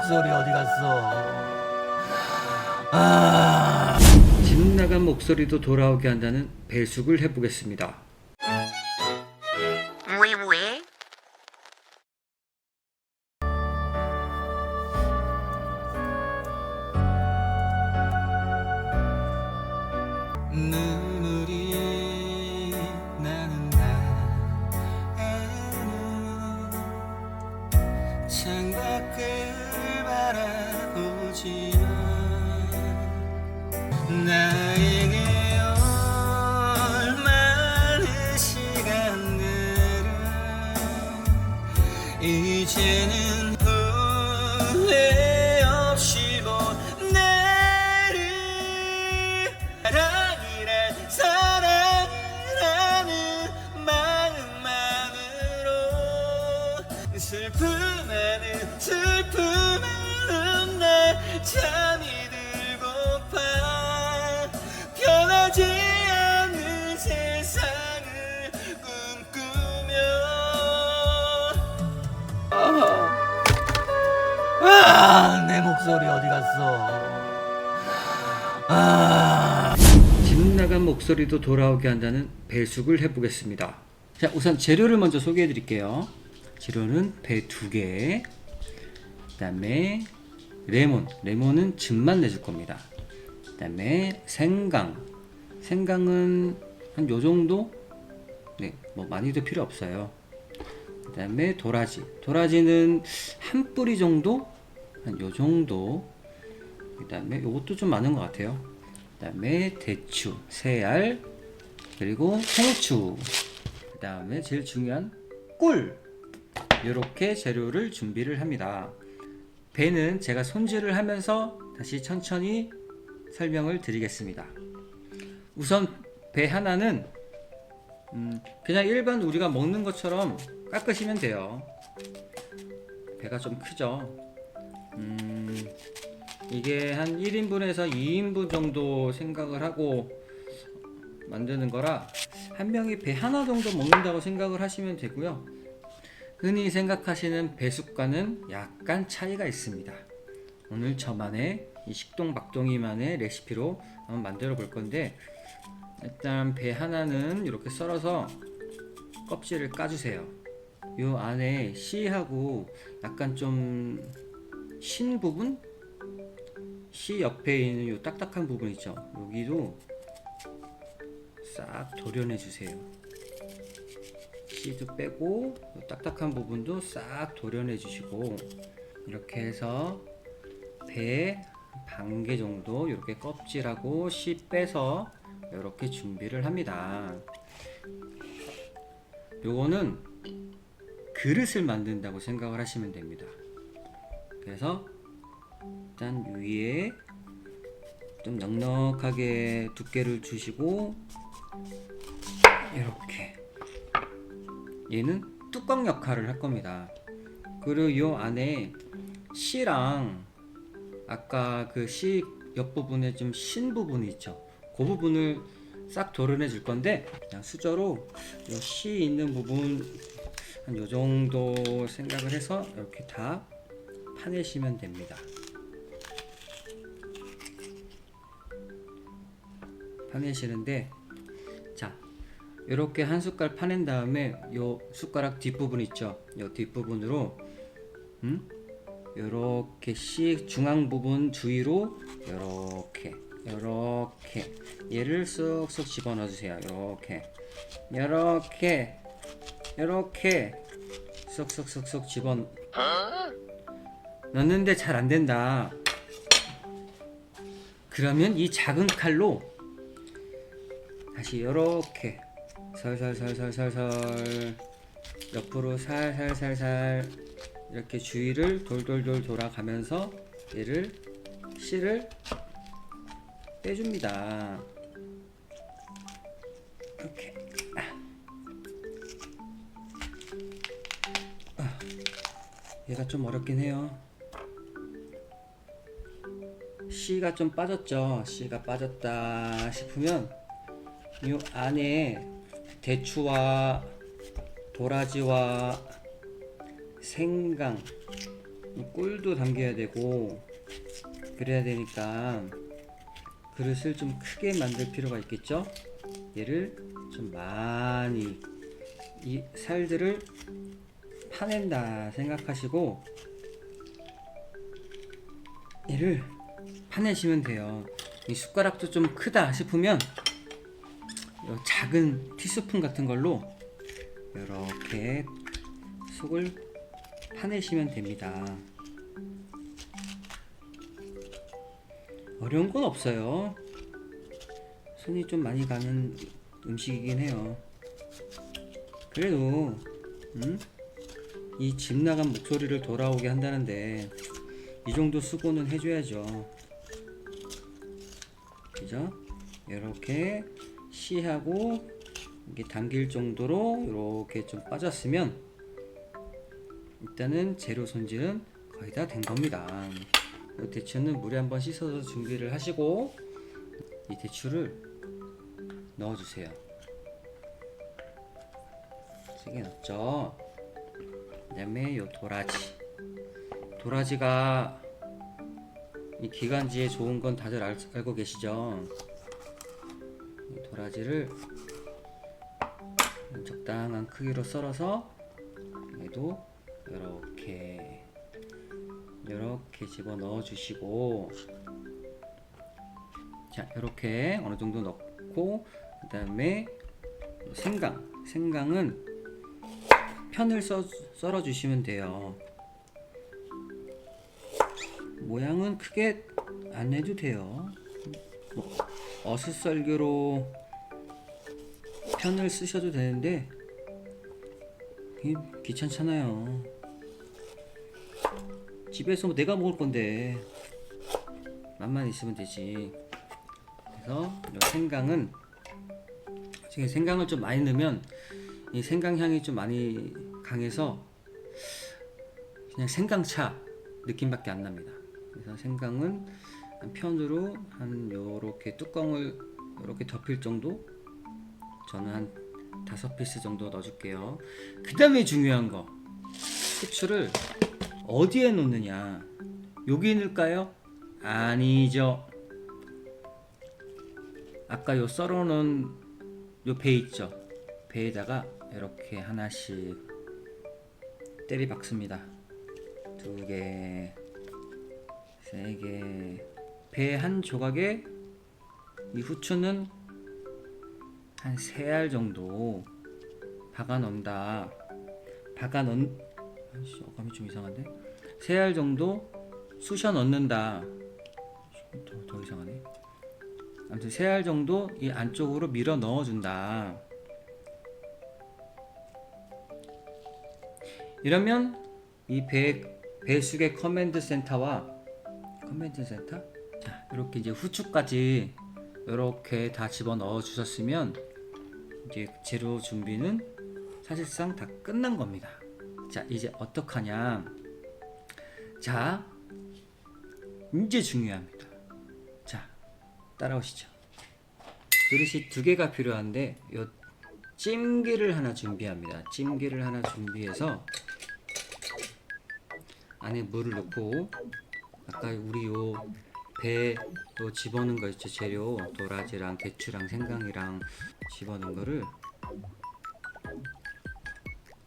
목소리 어디 갔어? 집 나간 목소리도 돌아오게 한다는 배숙을 해보겠습니다. 왜? 눈물이 나는 나에는 창밖을 바라보지만 나에게 많은 시간들은 이제는 후회 없이 보내를 사랑이란 마음만으로 슬픔에는 날 잠이 들고파 변하지 않는 세상을 꿈꾸며 내 목소리 어디 갔어? 집 나간 목소리도 돌아오게 한다는 배숙을 해보겠습니다. 자, 우선 재료를 먼저 소개해 드릴게요. 재료는 배 2개, 그 다음에 레몬은 즙만 내줄 겁니다. 그 다음에 생강은 한 요정도? 네, 뭐 많이도 필요 없어요. 그 다음에 도라지는 한 뿌리 정도? 한 요정도. 그 다음에 요것도 좀 많은 것 같아요. 그 다음에 대추 3알, 그리고 상추, 그 다음에 제일 중요한 꿀. 이렇게 재료를 준비를 합니다. 배는 제가 손질을 하면서 다시 천천히 설명을 드리겠습니다. 우선 배 하나는 그냥 일반 우리가 먹는 것처럼 깎으시면 돼요. 배가 좀 크죠. 이게 한 1인분에서 2인분 정도 생각을 하고 만드는 거라 한 명이 배 하나 정도 먹는다고 생각을 하시면 되고요. 흔히 생각하시는 배숙과는 약간 차이가 있습니다. 오늘 저만의 이 식동박동이만의 레시피로 한번 만들어 볼 건데, 일단 배 하나는 이렇게 썰어서 껍질을 까주세요. 요 안에 씨하고 약간 좀 신 부분? 씨 옆에 있는 요 딱딱한 부분 있죠? 여기도 싹 도려내 주세요. 씨도 빼고 요 딱딱한 부분도 싹 도려내 주시고, 이렇게 해서 배 반 개 정도 이렇게 껍질하고 씨 빼서 이렇게 준비를 합니다. 요거는 그릇을 만든다고 생각을 하시면 됩니다. 그래서 일단 위에 좀 넉넉하게 두께를 주시고, 이렇게 얘는 뚜껑 역할을 할 겁니다. 그리고 이 안에 씨랑 아까 그 씨 옆부분에 좀 신 부분이 있죠. 그 부분을 싹 도려내 줄 건데, 그냥 수저로 이 씨 있는 부분 한 요 정도 생각을 해서 이렇게 다 파내시면 됩니다. 파내시는데, 자, 이렇게 한 숟갈 파낸 다음에 요 숟가락 뒷부분 있죠? 요 뒷부분으로 요렇게 씨 중앙 부분 주위로 요렇게 얘를 쏙쏙 집어넣어 주세요. 요렇게 쏙쏙 집어 넣는데 잘 안 된다. 그러면 이 작은 칼로 다시 요렇게 살살살살살살 옆으로 살살살살 이렇게 주위를 돌돌돌 돌아가면서 얘를 씨를 빼줍니다. 이렇게 얘가 좀 어렵긴 해요. 씨가 좀 빠졌죠. 씨가 빠졌다 싶으면 이 안에 대추와 도라지와 생강 꿀도 담겨야 되고 그래야 되니까 그릇을 좀 크게 만들 필요가 있겠죠. 얘를 좀 많이 이 살들을 파낸다 생각하시고 얘를 파내시면 돼요. 이 숟가락도 좀 크다 싶으면 요 작은 티스푼 같은 걸로 이렇게 속을 파내시면 됩니다. 어려운 건 없어요. 손이 좀 많이 가는 음식이긴 해요. 그래도 이 집 나간 목소리를 돌아오게 한다는데 이 정도 수고는 해줘야죠. 그죠? 이렇게 씨하고 이게 담길 정도로 이렇게 좀 빠졌으면 일단은 재료 손질은 거의 다 된 겁니다. 이 대추는 물에 한번 씻어서 준비를 하시고 이 대추를 넣어주세요. 세게 넣었죠. 그 다음에 요 도라지가 이 기관지에 좋은 건 다들 알고 계시죠. 이 도라지를 적당한 크기로 썰어서 얘도 이렇게 집어 넣어 주시고, 자 이렇게 어느 정도 넣고 그 다음에 생강은 편을 썰어 주시면 돼요. 모양은 크게 안 해도 돼요. 어슷썰기로 편을 쓰셔도 되는데 귀찮잖아요. 집에서 내가 먹을 건데 맛만 있으면 되지. 그래서 생강을 좀 많이 넣으면 이 생강 향이 좀 많이 강해서 그냥 생강차 느낌밖에 안 납니다. 그래서 생강은 한 편으로 한 요렇게 뚜껑을 이렇게 덮일 정도, 저는 한 5피스 정도 넣어줄게요. 그 다음에 중요한 거, 후추를 어디에 놓느냐. 여기 넣을까요? 아니죠. 아까 요 썰어놓은 요 배 있죠? 배에다가 이렇게 하나씩 때리 박습니다. 2개, 3개. 배 한 조각에 이 후추는 한 3알 정도 박아 넣는다. 어감이 좀 이상한데? 3알 정도 쑤셔 넣는다. 더 이상하네. 아무튼 3알 정도 이 안쪽으로 밀어 넣어준다. 이러면 이 배수의 커맨드 센터, 자 이렇게 이제 후추까지 이렇게 다 집어 넣어 주셨으면 이제 재료 준비는 사실상 다 끝난 겁니다. 자 이제 어떡하냐. 자 이제 중요합니다. 자 따라오시죠. 그릇이 2개가 필요한데 요 찜기를 하나 준비합니다. 찜기를 하나 준비해서 안에 물을 넣고, 아까 우리 요 배에 집어넣은 거 있죠. 재료 도라지랑 대추랑 생강이랑 집어넣은 거를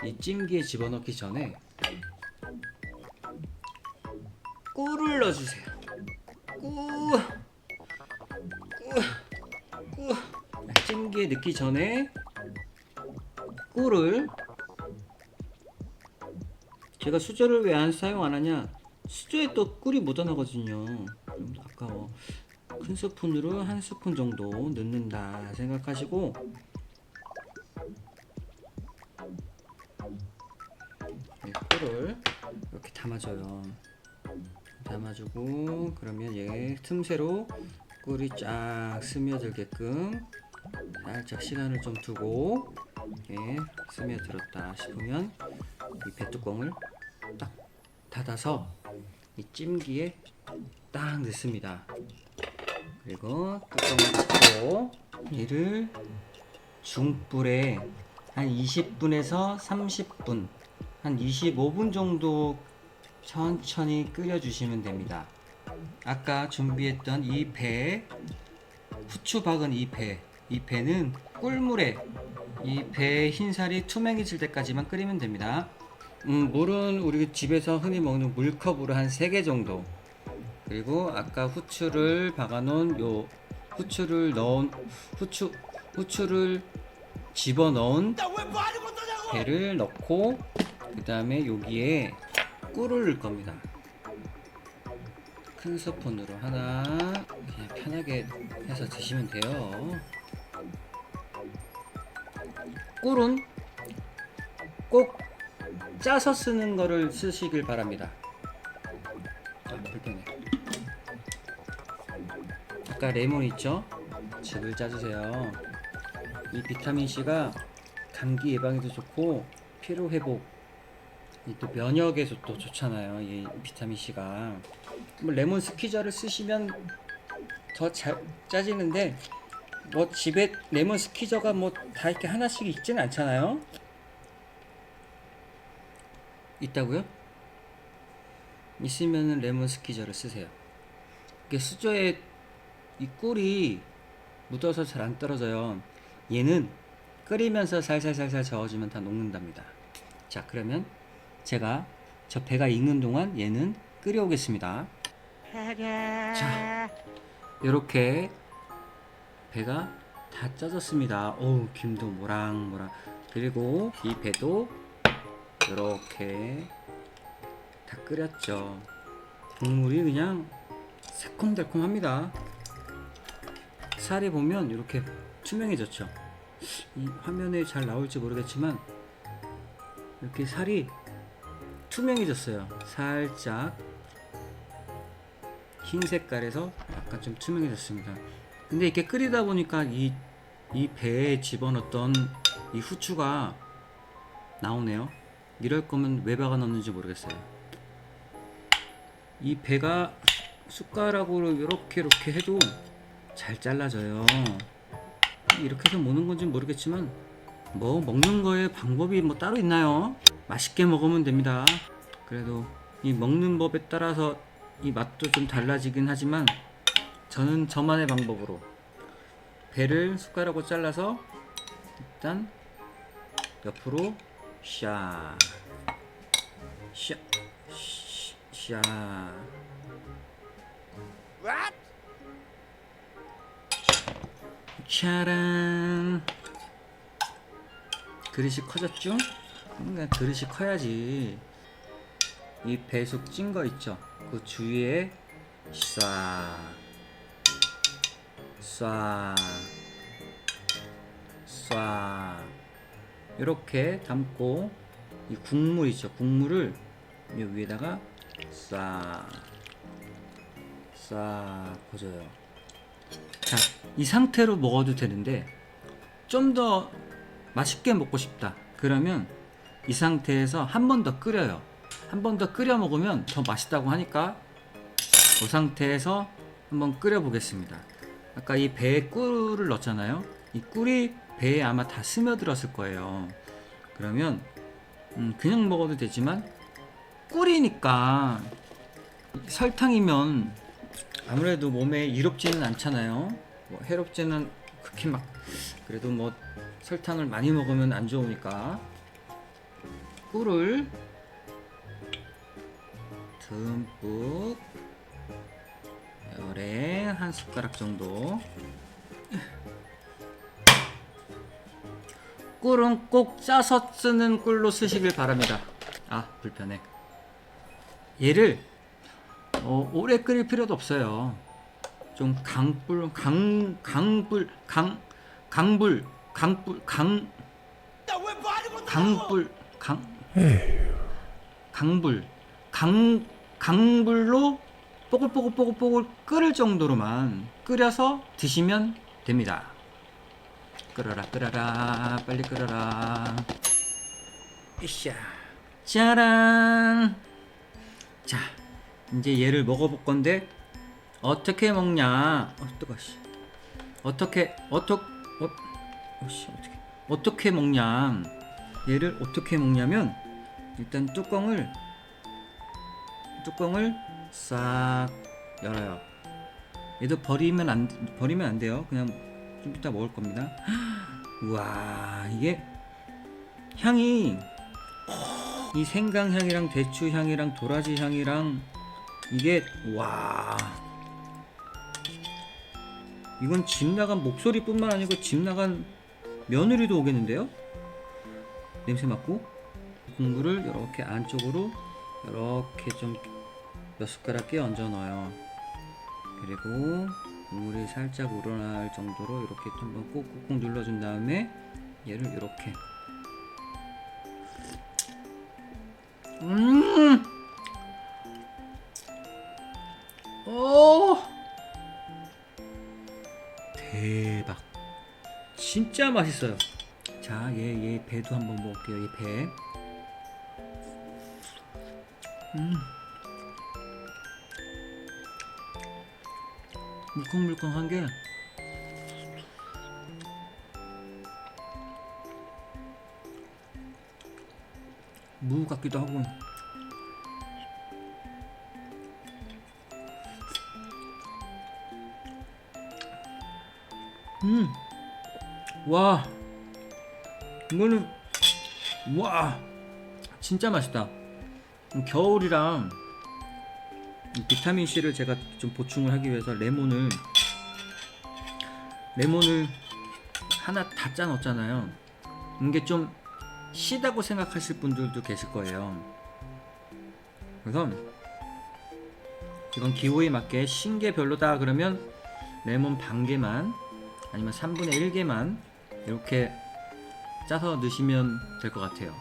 이 찜기에 집어넣기 전에 꿀을 넣어주세요. 찜기에 넣기 전에 꿀을, 제가 수저를 왜 사용 안 하냐, 수저에 또 꿀이 묻어나거든요. 아까워. 큰 스푼으로 1스푼 정도 넣는다 생각하시고, 꿀을 이렇게 담아주고, 그러면 얘 틈새로 꿀이 쫙 스며들게끔 살짝 시간을 좀 두고, 스며들었다 싶으면 이 배뚜껑을 딱 닫아서 이 찜기에 딱 넣습니다. 그리고 뚜껑을 닫고 얘를 중불에 한 20분에서 30분, 한 25분 정도 천천히 끓여주시면 됩니다. 아까 준비했던 이 배, 후추 박은 이 배는 꿀물에 이 배의 흰살이 투명해질 때까지만 끓이면 됩니다. 물은 우리 집에서 흔히 먹는 물컵으로 한 3개 정도, 그리고 아까 후추를 박아놓은 요 후추를 집어넣은 배를 넣고, 그 다음에 여기에 꿀을 넣을 겁니다. 큰 스푼으로 하나, 그냥 편하게 해서 드시면 돼요. 꿀은 꼭 짜서 쓰는 거를 쓰시길 바랍니다. 불편해. 아까 레몬 있죠? 즙을 짜주세요. 이 비타민C가 감기 예방에도 좋고 피로 회복, 또 면역에도 또 좋잖아요. 이 비타민C가. 뭐 레몬 스퀴저를 쓰시면 더 잘 짜지는데, 뭐 집에 레몬 스퀴저가 뭐 다 이렇게 하나씩 있지는 않잖아요. 있다고요? 있으면은 레몬 스퀴저를 쓰세요. 이게 수저에 이 꿀이 묻어서 잘 안 떨어져요. 얘는 끓이면서 살살살살 저어주면 다 녹는답니다. 자, 그러면 제가 저 배가 익는 동안 얘는 끓여오겠습니다. 자, 이렇게 배가 다 짜졌습니다. 어우, 김도 모락모락. 그리고 이 배도 이렇게 다 끓였죠. 국물이 그냥 새콤달콤합니다. 살이 보면 이렇게 투명해졌죠. 이 화면에 잘 나올지 모르겠지만 이렇게 살이 투명해졌어요. 살짝 흰 색깔에서 약간 좀 투명해졌습니다. 근데 이렇게 끓이다 보니까 이 배에 집어넣었던 이 후추가 나오네요. 이럴 거면 왜 박아넣는지 모르겠어요. 이 배가 숟가락으로 이렇게 해도 잘 잘라져요. 이렇게 해서 먹는 건지 모르겠지만 뭐 먹는 거에 방법이 뭐 따로 있나요? 맛있게 먹으면 됩니다. 그래도 이 먹는 법에 따라서 이 맛도 좀 달라지긴 하지만 저는 저만의 방법으로 배를 숟가락으로 잘라서 일단 옆으로 샤 짜란. 그릇이 커졌죠? 그러니까 그릇이 커야지. 이 배숙 찐 거 있죠? 그 주위에 쏴 이렇게 담고, 이 국물 있죠? 국물을 이 위에다가 쏴 퍼줘요. 자, 이 상태로 먹어도 되는데 좀 더 맛있게 먹고 싶다 그러면 이 상태에서 한 번 더 끓여요. 한 번 더 끓여 먹으면 더 맛있다고 하니까 그 상태에서 한번 끓여 보겠습니다. 아까 이 배에 꿀을 넣었잖아요. 이 꿀이 배에 아마 다 스며들었을 거예요. 그러면 그냥 먹어도 되지만 꿀이니까, 설탕이면 아무래도 몸에 이롭지는 않잖아요. 뭐 해롭지는 그렇게 막, 그래도 뭐 설탕을 많이 먹으면 안 좋으니까 꿀을 듬뿍, 열에 한 숟가락 정도. 꿀은 꼭 짜서 쓰는 꿀로 쓰시길 바랍니다. 아, 불편해. 얘를 오래 끓일 필요도 없어요. 좀 강불 강불로 뽀글뽀글 끓을 정도로만 끓여서 드시면 됩니다. 끓어라 빨리 끓어라. 이샤 짜란. 자, 이제 얘를 먹어볼 건데 어떻게 먹냐? 뜨거. 어떻게 먹냐? 얘를 어떻게 먹냐면 일단 뚜껑을 뚜껑을 싹 열어요. 얘도 버리면 안 돼요. 그냥 좀 이따 먹을 겁니다. 우와, 이게 향이 이 생강 향이랑 대추 향이랑 도라지 향이랑 이게 와, 이건 집 나간 목소리뿐만 아니고 집 나간 며느리도 오겠는데요? 냄새 맡고 국물을 이렇게 안쪽으로 이렇게 좀 몇 숟가락 끼 얹어 넣어요. 그리고 국물이 살짝 우러날 정도로 이렇게 한번 꾹꾹꾹 눌러준 다음에 얘를 이렇게 오, 대박, 진짜 맛있어요. 자, 얘 배도 한번 먹을게요. 얘 배. 물컹물컹한 게 무 같기도 하고. 와, 이거는 와, 진짜 맛있다. 겨울이랑 비타민 C를 제가 좀 보충을 하기 위해서 레몬을 하나 다 짜 넣었잖아요. 이게 좀 시다고 생각하실 분들도 계실 거예요. 그래서 이건 기호에 맞게 신 게 별로다 그러면 레몬 반 개만 아니면 3분의 1개만 이렇게 짜서 넣으시면 될 것 같아요.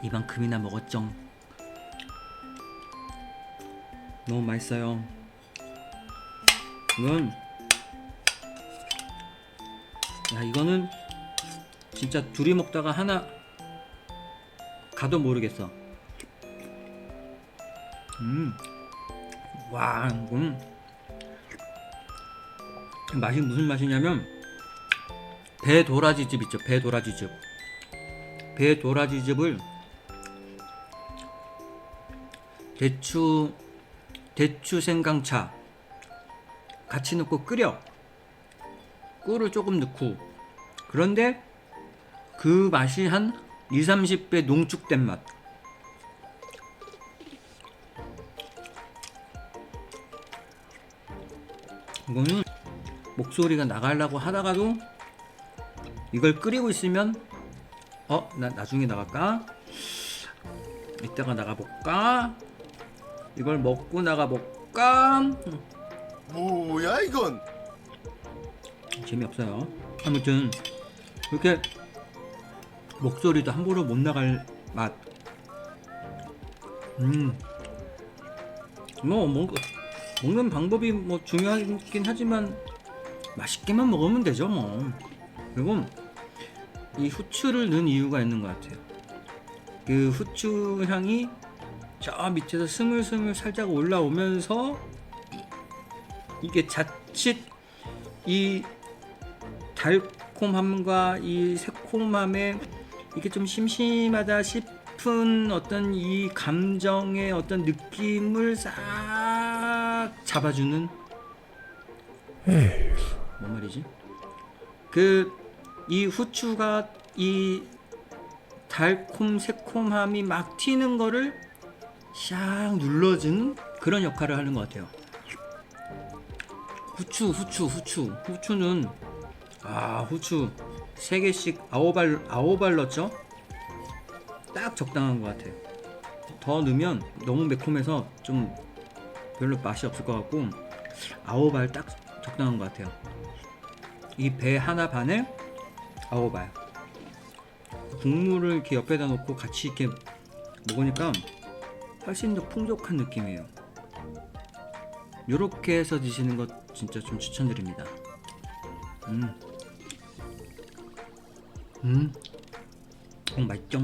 이만큼이나 먹었죠. 너무 맛있어요. 이거는 진짜 둘이 먹다가 하나 가도 모르겠어. 와, 이건 맛이 무슨 맛이냐면 배도라지즙 있죠. 배도라지즙을 대추 생강차 같이 넣고 끓여. 꿀을 조금 넣고. 그런데 그 맛이 한 20-30배 농축된 맛. 이거는 목소리가 나가려고 하다가도 이걸 끓이고 있으면 나 나중에 나갈까? 이따가 나가볼까? 이걸 먹고 나가볼까? 뭐야 이건? 재미없어요. 아무튼 이렇게 목소리도 함부로 못 나갈 맛. 먹는 방법이 중요하긴 하지만 맛있게만 먹으면 되죠 뭐. 그리고 이 후추를 넣은 이유가 있는 것 같아요. 그 후추 향이 저 밑에서 스물스물 살짝 올라오면서 이게 자칫 이 달콤함과 이 새콤함에 이게 좀 심심하다 싶은 어떤 이 감정의 어떤 느낌을 싹 잡아주는. 뭔 말이지? 이 후추가 이 달콤 새콤함이 막 튀는 거를 샥 눌러주는 그런 역할을 하는 것 같아요. 후추는 후추 3개씩 9알 넣었죠? 딱 적당한 것 같아요. 더 넣으면 너무 매콤해서 좀 별로 맛이 없을 것 같고 9알 딱 적당한 것 같아요. 이 배 하나 반에 9알. 국물을 이렇게 옆에다 놓고 같이 이렇게 먹으니까 훨씬 더 풍족한 느낌이에요. 요렇게 해서 드시는 것 진짜 좀 추천드립니다. 맛있죠?